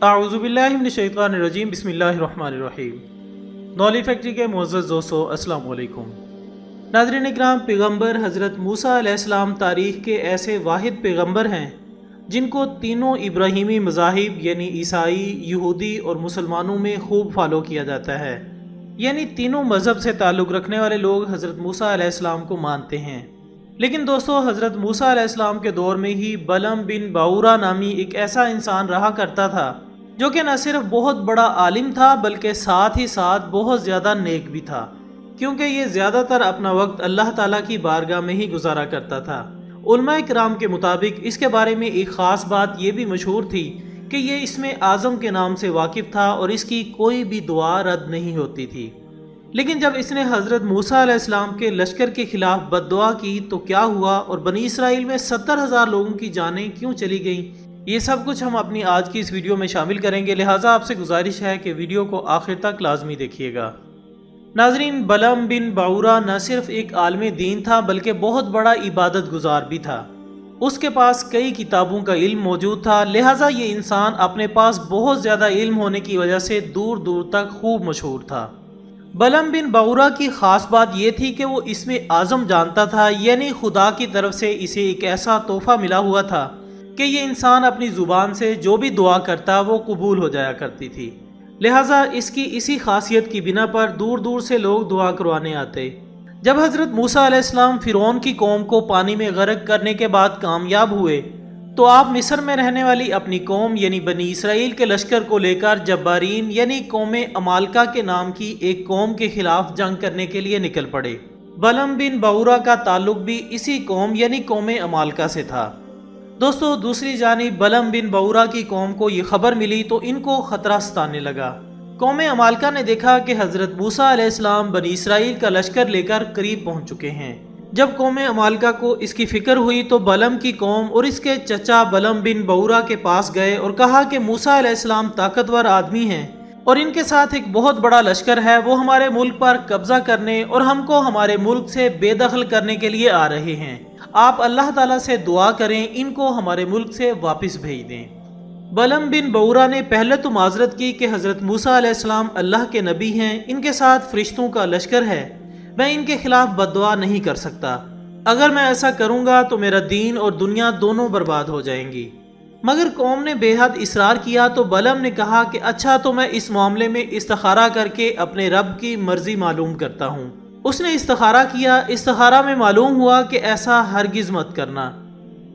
اعوذ باللہ من الشیطان الرجیم، بسم اللہ الرحمن الرحیم۔ نولی فیکٹری کے معزز دوستو، السلام علیکم۔ ناظرین اکرام، پیغمبر حضرت موسیٰ علیہ السلام تاریخ کے ایسے واحد پیغمبر ہیں جن کو تینوں ابراہیمی مذاہب یعنی عیسائی، یہودی اور مسلمانوں میں خوب فالو کیا جاتا ہے۔ یعنی تینوں مذہب سے تعلق رکھنے والے لوگ حضرت موسیٰ علیہ السلام کو مانتے ہیں۔ لیکن دوستو، حضرت موسیٰ علیہ السلام کے دور میں ہی بلعم بن باورا نامی ایک ایسا انسان رہا کرتا تھا جو کہ نہ صرف بہت بڑا عالم تھا بلکہ ساتھ ہی ساتھ بہت زیادہ نیک بھی تھا، کیونکہ یہ زیادہ تر اپنا وقت اللہ تعالیٰ کی بارگاہ میں ہی گزارا کرتا تھا۔ علماء کرام کے مطابق اس کے بارے میں ایک خاص بات یہ بھی مشہور تھی کہ یہ اسم اعظم کے نام سے واقف تھا اور اس کی کوئی بھی دعا رد نہیں ہوتی تھی۔ لیکن جب اس نے حضرت موسیٰ علیہ السلام کے لشکر کے خلاف بد دعا کی تو کیا ہوا اور بنی اسرائیل میں 70,000 لوگوں کی جانیں کیوں چلی گئیں، یہ سب کچھ ہم اپنی آج کی اس ویڈیو میں شامل کریں گے، لہٰذا آپ سے گزارش ہے کہ ویڈیو کو آخر تک لازمی دیکھیے گا۔ ناظرین، بلعم بن باورا نہ صرف ایک عالم دین تھا بلکہ بہت بڑا عبادت گزار بھی تھا۔ اس کے پاس کئی کتابوں کا علم موجود تھا، لہٰذا یہ انسان اپنے پاس بہت زیادہ علم ہونے کی وجہ سے دور دور تک خوب مشہور تھا۔ بلعم بن باورا کی خاص بات یہ تھی کہ وہ اسم اعظم جانتا تھا، یعنی خدا کی طرف سے اسے ایک ایسا تحفہ ملا ہوا تھا کہ یہ انسان اپنی زبان سے جو بھی دعا کرتا وہ قبول ہو جایا کرتی تھی۔ لہٰذا اس کی اسی خاصیت کی بنا پر دور دور سے لوگ دعا کروانے آتے۔ جب حضرت موسیٰ علیہ السلام فرعون کی قوم کو پانی میں غرق کرنے کے بعد کامیاب ہوئے تو آپ مصر میں رہنے والی اپنی قوم یعنی بنی اسرائیل کے لشکر کو لے کر جبارین یعنی قوم عمالقہ کے نام کی ایک قوم کے خلاف جنگ کرنے کے لیے نکل پڑے۔ بلعم بن باورا کا تعلق بھی اسی قوم یعنی قوم عمالقہ سے تھا۔ دوستو، دوسری جانب بلعم بن باورا کی قوم کو یہ خبر ملی تو ان کو خطرہ ستانے لگا۔ قوم عمالقہ نے دیکھا کہ حضرت موسیٰ علیہ السلام بنی اسرائیل کا لشکر لے کر قریب پہنچ چکے ہیں۔ جب قوم عمالقہ کو اس کی فکر ہوئی تو بلعم کی قوم اور اس کے چچا بلعم بن باورا کے پاس گئے اور کہا کہ موسیٰ علیہ السلام طاقتور آدمی ہیں اور ان کے ساتھ ایک بہت بڑا لشکر ہے، وہ ہمارے ملک پر قبضہ کرنے اور ہم کو ہمارے ملک سے بے دخل کرنے کے لیے آ رہے ہیں۔ آپ اللہ تعالیٰ سے دعا کریں ان کو ہمارے ملک سے واپس بھیج دیں۔ بلعم بن باورا نے پہلے تو معذرت کی کہ حضرت موسیٰ علیہ السلام اللہ کے نبی ہیں، ان کے ساتھ فرشتوں کا لشکر ہے، میں ان کے خلاف بد دعا نہیں کر سکتا، اگر میں ایسا کروں گا تو میرا دین اور دنیا دونوں برباد ہو جائیں گی۔ مگر قوم نے بے حد اصرار کیا تو بلعم نے کہا کہ اچھا، تو میں اس معاملے میں استخارہ کر کے اپنے رب کی مرضی معلوم کرتا ہوں۔ اس نے استخارہ کیا، استخارہ میں معلوم ہوا کہ ایسا ہرگز مت کرنا۔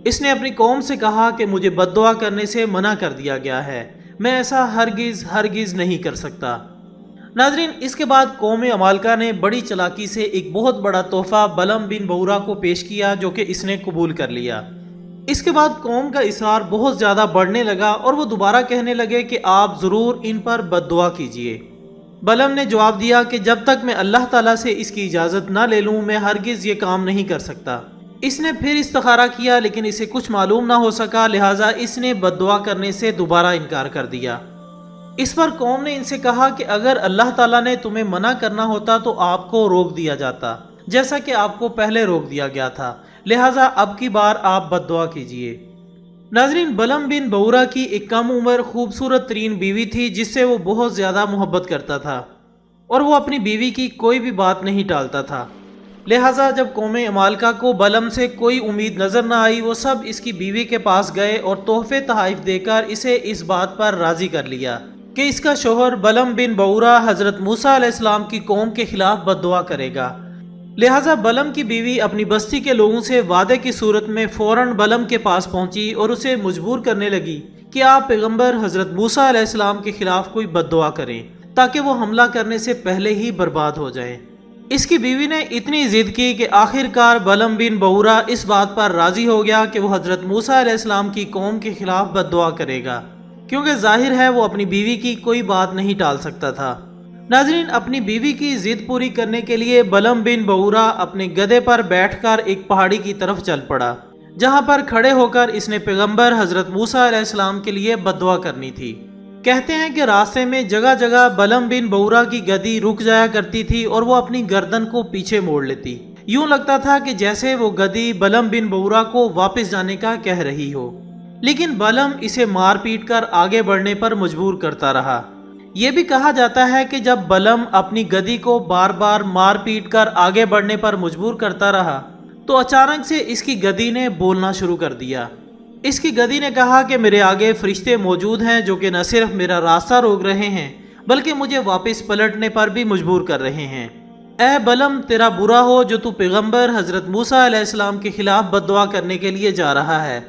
اس نے اپنی قوم سے کہا کہ مجھے بد دعا کرنے سے منع کر دیا گیا ہے، میں ایسا ہرگز نہیں کر سکتا۔ ناظرین، اس کے بعد قوم عمالقہ نے بڑی چلاکی سے ایک بہت بڑا تحفہ بلعم بن باورا کو پیش کیا جو کہ اس نے قبول کر لیا۔ اس کے بعد قوم کا اصرار بہت زیادہ بڑھنے لگا اور وہ دوبارہ کہنے لگے کہ آپ ضرور ان پر بد دعا کیجئے۔ بلعم نے جواب دیا کہ جب تک میں اللہ تعالیٰ سے اس کی اجازت نہ لے لوں میں ہرگز یہ کام نہیں کر سکتا۔ اس نے پھر استخارہ کیا لیکن اسے کچھ معلوم نہ ہو سکا، لہٰذا اس نے بد دعا کرنے سے دوبارہ انکار کر دیا۔ اس پر قوم نے ان سے کہا کہ اگر اللہ تعالیٰ نے تمہیں منع کرنا ہوتا تو آپ کو روک دیا جاتا، جیسا کہ آپ کو پہلے روک دیا گیا تھا، لہٰذا اب کی بار آپ بد دعا کیجئے۔ ناظرین، بلعم بن باورا کی ایک کم عمر خوبصورت ترین بیوی تھی جس سے وہ بہت زیادہ محبت کرتا تھا اور وہ اپنی بیوی کی کوئی بھی بات نہیں ٹالتا تھا۔ لہٰذا جب قوم عمالقہ کو بلعم سے کوئی امید نظر نہ آئی، وہ سب اس کی بیوی کے پاس گئے اور تحفے تحائف دے کر اسے اس بات پر راضی کر لیا کہ اس کا شوہر بلعم بن باورا حضرت موسیٰ علیہ السلام کی قوم کے خلاف بد دعا کرے گا۔ لہٰذا بلعم کی بیوی اپنی بستی کے لوگوں سے وعدے کی صورت میں فوراً بلعم کے پاس پہنچی اور اسے مجبور کرنے لگی کہ آپ پیغمبر حضرت موسیٰ علیہ السلام کے خلاف کوئی بد دعا کریں تاکہ وہ حملہ کرنے سے پہلے ہی برباد ہو جائیں۔ اس کی بیوی نے اتنی ضد کی کہ آخر کار بلعم بن باورا اس بات پر راضی ہو گیا کہ وہ حضرت موسیٰ علیہ السلام کی قوم کے خلاف بد دعا کرے گا، کیونکہ ظاہر ہے وہ اپنی بیوی کی کوئی بات نہیں ٹال سکتا تھا۔ ناظرین، اپنی بیوی کی ضد پوری کرنے کے لیے بلعم بن باورا اپنے گدھے پر بیٹھ کر ایک پہاڑی کی طرف چل پڑا، جہاں پر کھڑے ہو کر اس نے پیغمبر حضرت موسیٰ علیہ السلام کے لیے بد دعا کرنی تھی۔ کہتے ہیں کہ راستے میں جگہ جگہ بلعم بن باورا کی گدھی رک جایا کرتی تھی اور وہ اپنی گردن کو پیچھے موڑ لیتی، یوں لگتا تھا کہ جیسے وہ گدھی بلعم بن باورا کو واپس جانے کا کہہ رہی ہو۔ لیکن بلم اسے مار پیٹ کر آگے بڑھنے پر مجبور کرتا رہا۔ یہ بھی کہا جاتا ہے کہ جب بلم اپنی گدی کو بار بار مار پیٹ کر آگے بڑھنے پر مجبور کرتا رہا تو اچانک سے اس کی گدی نے بولنا شروع کر دیا۔ اس کی گدی نے کہا کہ میرے آگے فرشتے موجود ہیں جو کہ نہ صرف میرا راستہ روک رہے ہیں بلکہ مجھے واپس پلٹنے پر بھی مجبور کر رہے ہیں۔ اے بلم، تیرا برا ہو جو تو پیغمبر حضرت موسیٰ علیہ السلام کے خلاف بد دعا کرنے کے لیے جا رہا ہے۔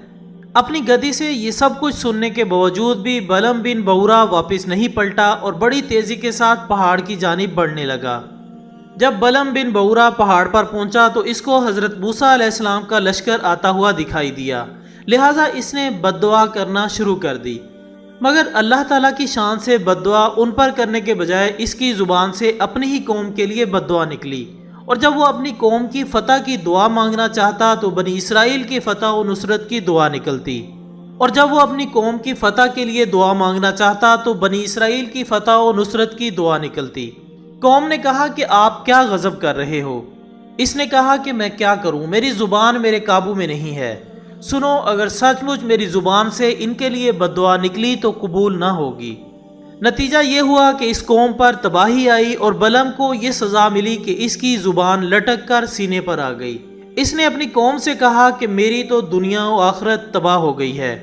اپنی گدی سے یہ سب کچھ سننے کے باوجود بھی بلم بن بورا واپس نہیں پلٹا اور بڑی تیزی کے ساتھ پہاڑ کی جانب بڑھنے لگا۔ جب بلم بن بورا پہاڑ پر پہنچا تو اس کو حضرت موسیٰ علیہ السلام کا لشکر آتا ہوا دکھائی دیا، لہٰذا اس نے بد دعا کرنا شروع کر دی۔ مگر اللہ تعالیٰ کی شان سے بد دعا ان پر کرنے کے بجائے اس کی زبان سے اپنی ہی قوم کے لیے بد دعا نکلی، اور جب وہ اپنی قوم کی فتح کی دعا مانگنا چاہتا تو بنی اسرائیل کی فتح و نصرت کی دعا نکلتی، اور جب وہ اپنی قوم کی فتح کے لیے دعا مانگنا چاہتا تو بنی اسرائیل کی فتح و نصرت کی دعا نکلتی۔ قوم نے کہا کہ آپ کیا غضب کر رہے ہو؟ اس نے کہا کہ میں کیا کروں، میری زبان میرے قابو میں نہیں ہے۔ سنو، اگر سچ مچ میری زبان سے ان کے لیے بد دعا نکلی تو قبول نہ ہوگی۔ نتیجہ یہ ہوا کہ اس قوم پر تباہی آئی اور بلم کو یہ سزا ملی کہ اس کی زبان لٹک کر سینے پر آ گئی۔ اس نے اپنی قوم سے کہا کہ میری تو دنیا و آخرت تباہ ہو گئی ہے،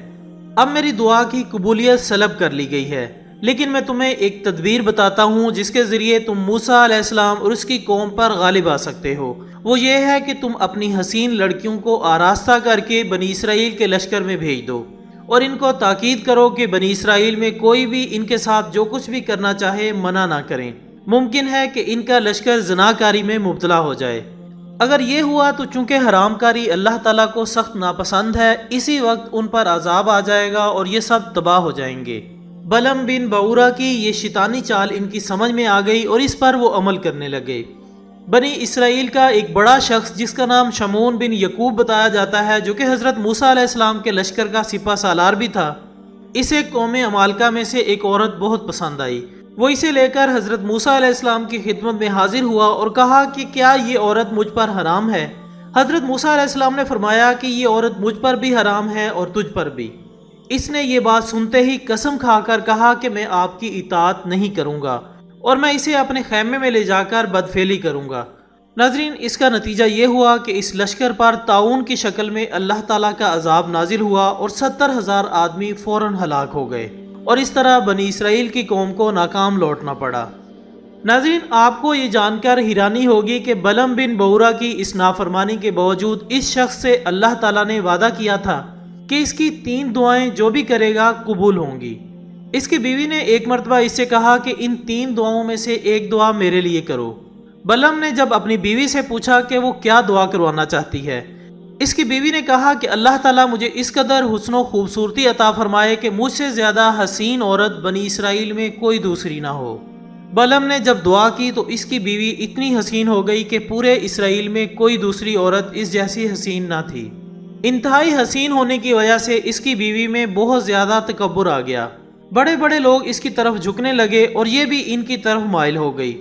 اب میری دعا کی قبولیت سلب کر لی گئی ہے، لیکن میں تمہیں ایک تدبیر بتاتا ہوں جس کے ذریعے تم موسیٰ علیہ السلام اور اس کی قوم پر غالب آ سکتے ہو۔ وہ یہ ہے کہ تم اپنی حسین لڑکیوں کو آراستہ کر کے بنی اسرائیل کے لشکر میں بھیج دو، اور ان کو تاکید کرو کہ بنی اسرائیل میں کوئی بھی ان کے ساتھ جو کچھ بھی کرنا چاہے منع نہ کریں۔ ممکن ہے کہ ان کا لشکر زناکاری میں مبتلا ہو جائے۔ اگر یہ ہوا تو چونکہ حرام کاری اللہ تعالیٰ کو سخت ناپسند ہے، اسی وقت ان پر عذاب آ جائے گا اور یہ سب تباہ ہو جائیں گے۔ بلم بن بورا کی یہ شیطانی چال ان کی سمجھ میں آ گئی اور اس پر وہ عمل کرنے لگے۔ بنی اسرائیل کا ایک بڑا شخص جس کا نام شمعون بن یعقوب بتایا جاتا ہے، جو کہ حضرت موسیٰ علیہ السلام کے لشکر کا سپہ سالار بھی تھا، اسے قوم عمالقہ میں سے ایک عورت بہت پسند آئی۔ وہ اسے لے کر حضرت موسیٰ علیہ السلام کی خدمت میں حاضر ہوا اور کہا کہ کیا یہ عورت مجھ پر حرام ہے؟ حضرت موسیٰ علیہ السلام نے فرمایا کہ یہ عورت مجھ پر بھی حرام ہے اور تجھ پر بھی۔ اس نے یہ بات سنتے ہی قسم کھا کر کہا کہ میں آپ کی اطاعت نہیں کروں گا اور میں اسے اپنے خیمے میں لے جا کر بدفعلی کروں گا۔ ناظرین، اس کا نتیجہ یہ ہوا کہ اس لشکر پر طاعون کی شکل میں اللہ تعالیٰ کا عذاب نازل ہوا اور 70,000 آدمی فوراً ہلاک ہو گئے، اور اس طرح بنی اسرائیل کی قوم کو ناکام لوٹنا پڑا۔ ناظرین، آپ کو یہ جان کر حیرانی ہوگی کہ بلم بن بورا کی اس نافرمانی کے باوجود اس شخص سے اللہ تعالیٰ نے وعدہ کیا تھا کہ اس کی 3 دعائیں جو بھی کرے گا قبول ہوں گی۔ اس کی بیوی نے ایک مرتبہ اس سے کہا کہ ان 3 دعاؤں میں سے ایک دعا میرے لیے کرو۔ بلم نے جب اپنی بیوی سے پوچھا کہ وہ کیا دعا کروانا چاہتی ہے، اس کی بیوی نے کہا کہ اللہ تعالیٰ مجھے اس قدر حسن و خوبصورتی عطا فرمائے کہ مجھ سے زیادہ حسین عورت بنی اسرائیل میں کوئی دوسری نہ ہو۔ بلم نے جب دعا کی تو اس کی بیوی اتنی حسین ہو گئی کہ پورے اسرائیل میں کوئی دوسری عورت اس جیسی حسین نہ تھی۔ انتہائی حسین ہونے کی وجہ سے اس کی بیوی میں بہت زیادہ تکبر آ گیا۔ بڑے بڑے لوگ اس کی طرف جھکنے لگے اور یہ بھی ان کی طرف مائل ہو گئی۔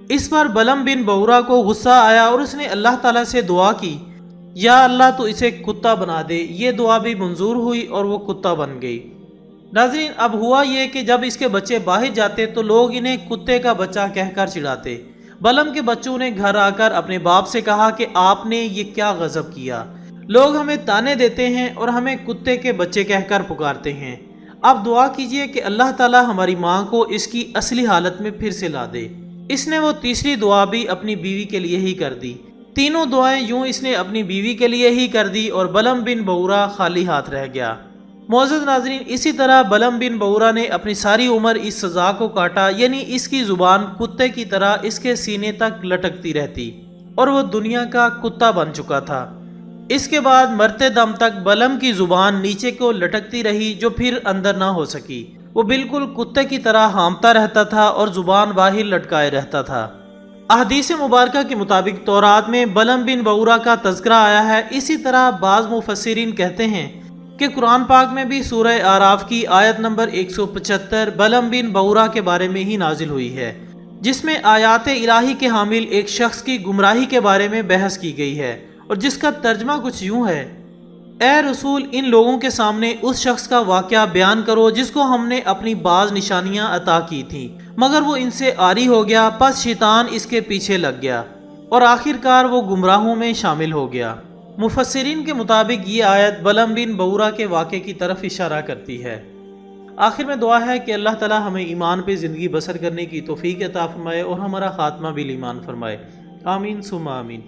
اس پر بلم بن بورا کو غصہ آیا اور اس نے اللہ تعالیٰ سے دعا کی، یا اللہ تو اسے کتا بنا دے۔ یہ دعا بھی منظور ہوئی اور وہ کتا بن گئی۔ ناظرین، اب ہوا یہ کہ جب اس کے بچے باہر جاتے تو لوگ انہیں کتے کا بچہ کہہ کر چڑھاتے۔ بلم کے بچوں نے گھر آ کر اپنے باپ سے کہا کہ آپ نے یہ کیا غضب کیا، لوگ ہمیں تانے دیتے ہیں اور ہمیں کتے کے بچے کہہ کر پکارتے ہیں۔ اب دعا کیجئے کہ اللہ تعالیٰ ہماری ماں کو اس کی اصلی حالت میں پھر سے لا دے۔ اس نے وہ تیسری دعا بھی اپنی بیوی کے لیے ہی کر دی۔ تینوں دعائیں یوں اس نے اپنی بیوی کے لیے ہی کر دی اور بلم بن بورا خالی ہاتھ رہ گیا۔ معزز ناظرین، اسی طرح بلم بن بورا نے اپنی ساری عمر اس سزا کو کاٹا، یعنی اس کی زبان کتے کی طرح اس کے سینے تک لٹکتی رہتی اور وہ دنیا کا کتا بن چکا تھا۔ اس کے بعد مرتے دم تک بلم کی زبان نیچے کو لٹکتی رہی جو پھر اندر نہ ہو سکی۔ وہ بالکل کتے کی طرح ہامتا رہتا تھا اور زبان باہر لٹکائے رہتا تھا۔ احادیث مبارکہ کے مطابق تورات میں بلم بن بورا کا تذکرہ آیا ہے۔ اسی طرح بعض مفسرین کہتے ہیں کہ قرآن پاک میں بھی سورہ اعراف کی آیت نمبر 175 بلم بن بورا کے بارے میں ہی نازل ہوئی ہے، جس میں آیات الہی کے حامل ایک شخص کی گمراہی کے بارے میں بحث کی گئی ہے، اور جس کا ترجمہ کچھ یوں ہے: اے رسول ان لوگوں کے سامنے اس شخص کا واقعہ بیان کرو جس کو ہم نے اپنی بعض نشانیاں عطا کی تھیں، مگر وہ ان سے عاری ہو گیا، پس شیطان اس کے پیچھے لگ گیا اور آخر کار وہ گمراہوں میں شامل ہو گیا۔ مفسرین کے مطابق یہ آیت بلعم بن بعورہ کے واقعے کی طرف اشارہ کرتی ہے۔ آخر میں دعا ہے کہ اللہ تعالی ہمیں ایمان پہ زندگی بسر کرنے کی توفیق عطا فرمائے اور ہمارا خاتمہ بھی ایمان فرمائے، آمین ثم آمین۔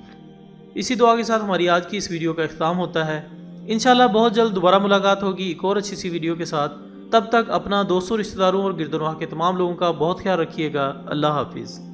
اسی دعا کے ساتھ ہماری آج کی اس ویڈیو کا اختتام ہوتا ہے۔ انشاءاللہ بہت جلد دوبارہ ملاقات ہوگی ایک اور اچھی سی ویڈیو کے ساتھ۔ تب تک اپنا دوستوں، رشتہ داروں اور گرد و نواح کے تمام لوگوں کا بہت خیال رکھیے گا۔ اللہ حافظ۔